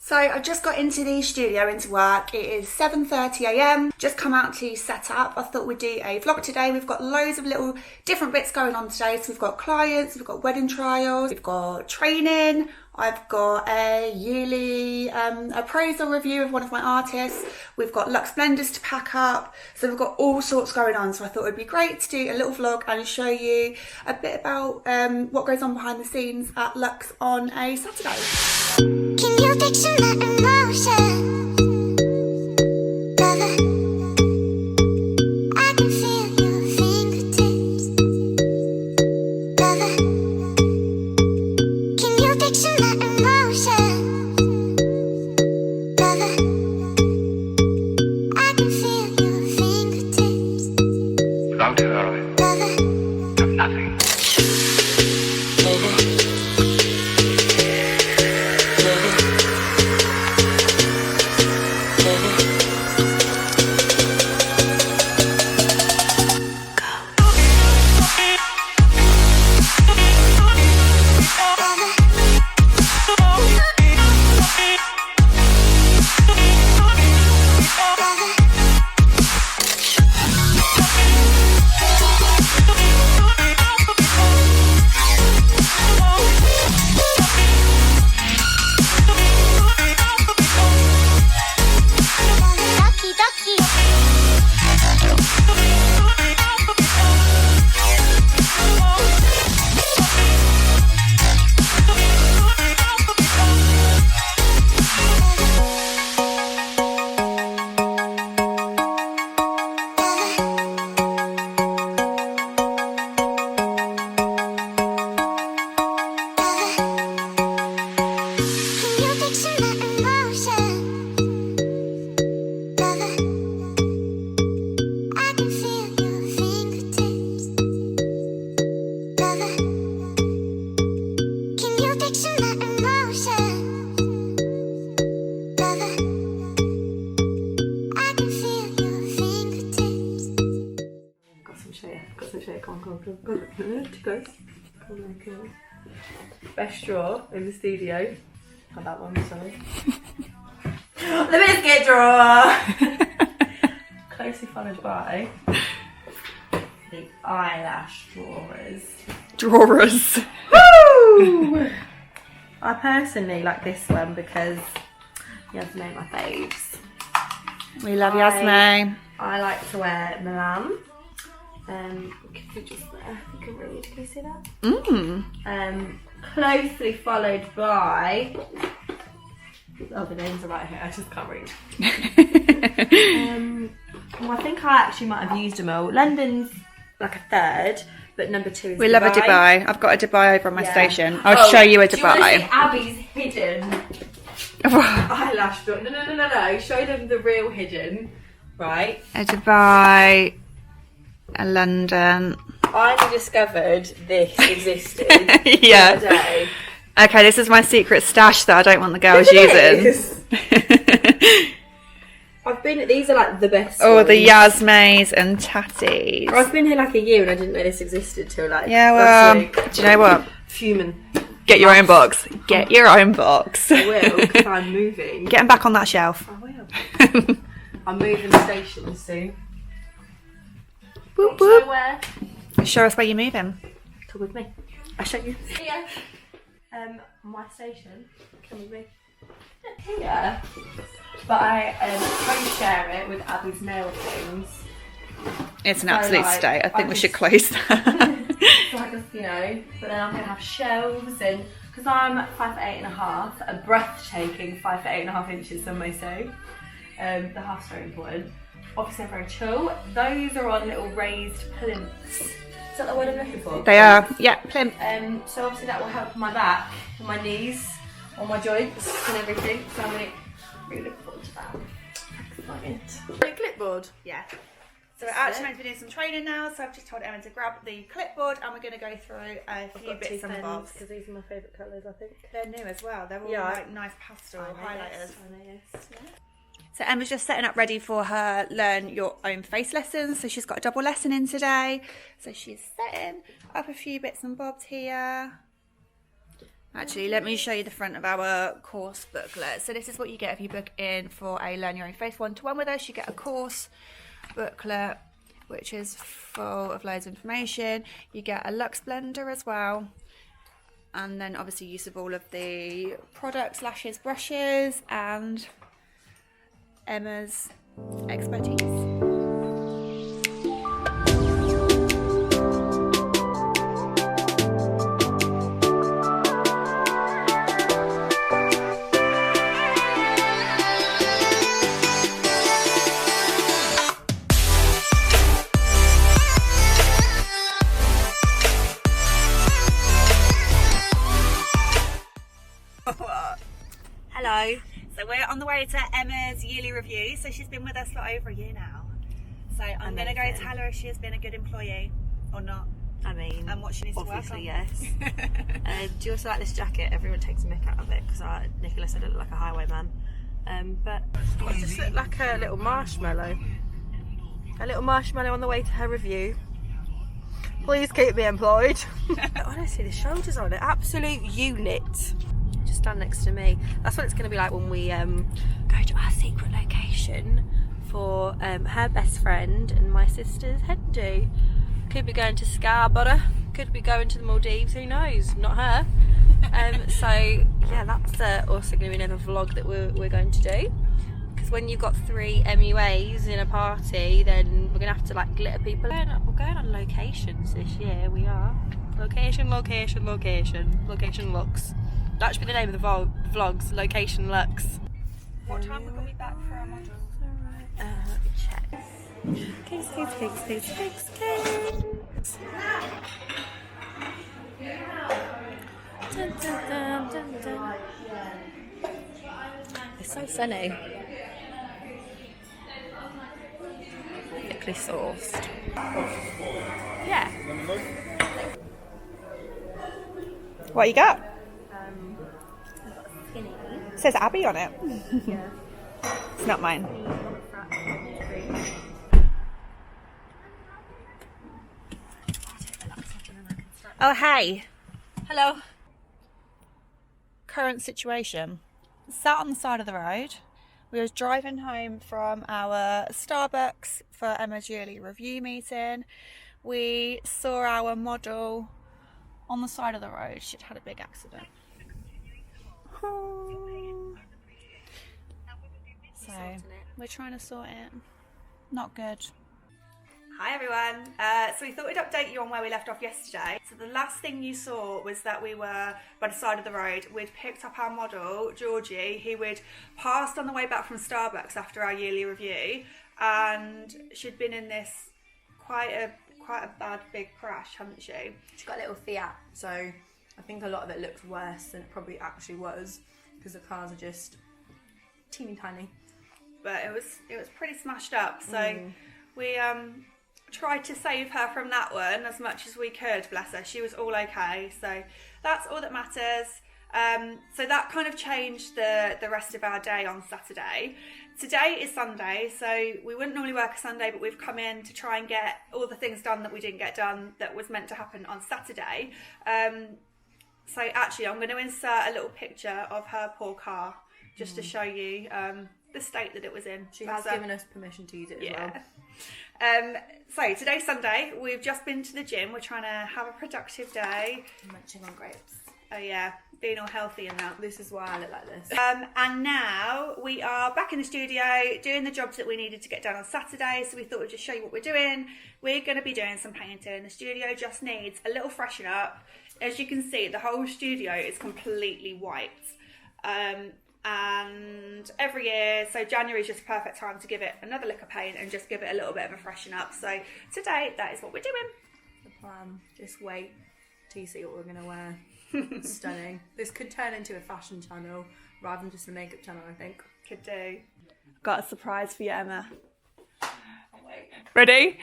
So I just got into the studio, into work. It is 7:30 AM. Just come out to set up. I thought we'd do a vlog today. We've got loads of little different bits going on today. So we've got clients, we've got wedding trials, we've got training. I've got a yearly appraisal review of one of my artists. We've got Luxe Blenders to pack up. So we've got all sorts going on. So I thought it'd be great to do a little vlog and show you a bit about what goes on behind the scenes at Luxe on a Saturday. Can you picture my emotion? Lover, I can feel your fingertips. Lover, can you picture my emotion? Lover, I can feel your fingertips. Without her, I Lover, have nothing. ducky, ducky. Can you picture my emotion? Lover, I can feel your fingertips. Lover, can you picture my emotion? Lover, I can feel your fingertips. Got some shade. Come on. Too close. Come on. Best drawer in the studio. Not that one, sorry. The biscuit drawer! Closely followed by the eyelash drawers. Woo! I personally like this one because Yasmin my faves. We love Yasmin. I like to wear Milan. If you just there, you can read. Can you see that? Closely followed by. Oh, the names are right here. I just can't read. Well, I think I actually might have used them all. London's like a third, but number 2 is We love a Dubai. I've got a Dubai over on my Yeah. station. I'll show you a Do you want to see Dubai. Abbie's hidden eyelash drawer? No. Show them the real hidden, right? A Dubai, a London. I only discovered this existed Yeah. the other day. Okay, this is my secret stash that I don't want the girls Look at using. this. These are like the best Oh, ones. the Yasmays and Tatties. I've been here like a year and I didn't know this existed till like Yeah, last well, week. do you know what? Fuming. Get your own box. Get your own box. I will, because I'm moving. Get them back on that shelf. I will. I'm moving stations soon. Boop, Want to know boop. where? Show us where you're moving. Come with me. I'll show you. Here. My station. Come with me. Here. But I co-share it with Abbie's nail things. It's an So, absolute like, state. I think we just- should close that. So I just, but then I'm going to have shelves and, because I'm 5'8.5", a breathtaking 5'8.5" inches on my sew. The half's very important. Obviously I'm very chill. Those are on little raised plinths. Is that the word I'm looking for? They are. Yeah, plimp. So obviously that will help my back, and my knees, on my joints and everything. So I'm really looking forward to that. Excited. A clipboard. Yeah. So we're actually meant to be doing some training now, so I've just told Emma to grab the clipboard and we're going to go through a few bits and bobs. because these are my favourite colours, I think. They're new as well. They're all Yeah. like nice pastel highlighters. I know, yes. Yeah. So Emma's just setting up ready for her learn your own face lessons. So she's got a double lesson in today. So she's setting up a few bits and bobs here. Actually, let me show you the front of our course booklet. So this is what you get if you book in for a Learn Your Own Face one-to-one with us. You get a course booklet, which is full of loads of information. You get a Luxe Blender as well. And then obviously use of all of the products, lashes, brushes, and Emma's expertise. Hello. So we're on the way to Emma's yearly review. So she's been with us for over a year now. So I'm going to go tell her if she has been a good employee or not. I mean, and what she needs to work on. Obviously, yes. Do you also like this jacket? Everyone takes a mick out of it because Nicola said it looked like a highwayman. But it just looked like a little marshmallow. A little marshmallow on the way to her review. Please keep me employed. Honestly, the shoulders on it, absolute unit. Just stand next to me. That's what it's going to be like when we go to our secret location for her best friend and my sister's hen do. Could be going to Scarborough, could be going to the Maldives, who knows, not her. So yeah, that's also going to be another vlog that we're going to do, because when you've got 3 MUAs in a party, then we're going to have to like glitter people. We're going on locations this year, we are. Location looks. That should be the name of the vlogs, Location Lux. What time are we going to be back for our model? Let me check. Cakes. Dun. It's so sunny. Thickly sauced. Yeah. What you got? I've got skinny. It says Abbie on it. Yeah. It's not mine. Oh, hey. Hello. Current situation. Sat on the side of the road. We was driving home from our Starbucks for Emma's yearly review meeting. We saw our model on the side of the road. She'd had a big accident. So we're trying to sort it. Not good. Hi everyone. So we thought we'd update you on where we left off yesterday. So the last thing you saw was that we were by the side of the road. We'd picked up our model, Georgie, who we'd passed on the way back from Starbucks after our yearly review, and she'd been in this quite a bad big crash, hadn't she? She got a little Fiat, so I think a lot of it looks worse than it probably actually was, because the cars are just teeny tiny. But it was pretty smashed up. So we tried to save her from that one as much as we could, bless her. She was all okay, so that's all that matters. So that kind of changed the rest of our day on Saturday. Today is Sunday, so we wouldn't normally work a Sunday, but we've come in to try and get all the things done that we didn't get done that was meant to happen on Saturday. So actually I'm going to insert a little picture of her poor car just to show you the state that it was in. She has given us permission to use it as well. So today's Sunday, we've just been to the gym. We're trying to have a productive day. Munching on grapes. Oh yeah, being all healthy and that. This is why I look like this. And now we are back in the studio doing the jobs that we needed to get done on Saturday. So we thought we'd just show you what we're doing. We're going to be doing some painting. The studio just needs a little freshen up. As you can see, the whole studio is completely white. And every year, so January is just a perfect time to give it another lick of paint and just give it a little bit of a freshen up. So today, that is what we're doing. The plan. Just wait till you see what we're going to wear. Stunning. This could turn into a fashion channel rather than just a makeup channel, I think. Could do. Got a surprise for you, Emma. Oh, wait. Ready?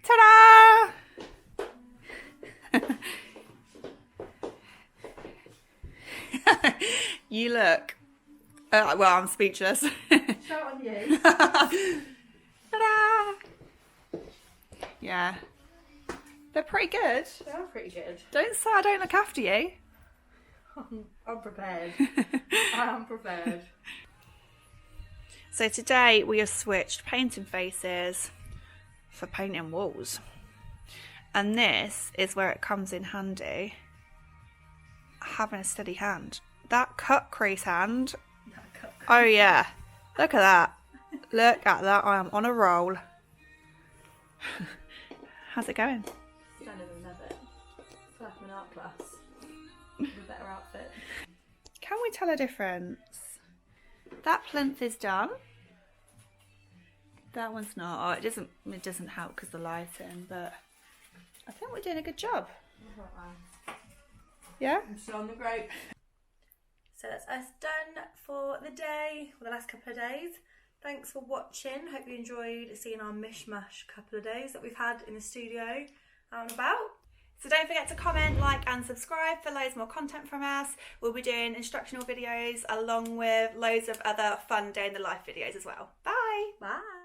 Ta-da! You look. Well, I'm speechless. Shout on you. Ta-da! Yeah. They're pretty good. They are pretty good. Don't say I don't look after you. I'm prepared. I am prepared. So today we have switched painting faces for painting walls. And this is where it comes in handy, having a steady hand. That cut crease hand, oh yeah, look at that. Look at that, I am on a roll. How's it going? I don't even love it. I feel like I'm in art class with a better outfit. Can we tell a difference? That plinth is done. That one's not. Oh, it doesn't help because the lighting, but I think we're doing a good job. Yeah? I'm still on the grape. So that's us done for the day, or the last couple of days. Thanks for watching. Hope you enjoyed seeing our mishmash couple of days that we've had in the studio out and about. So don't forget to comment, like and subscribe for loads more content from us. We'll be doing instructional videos along with loads of other fun day in the life videos as well. Bye! Bye.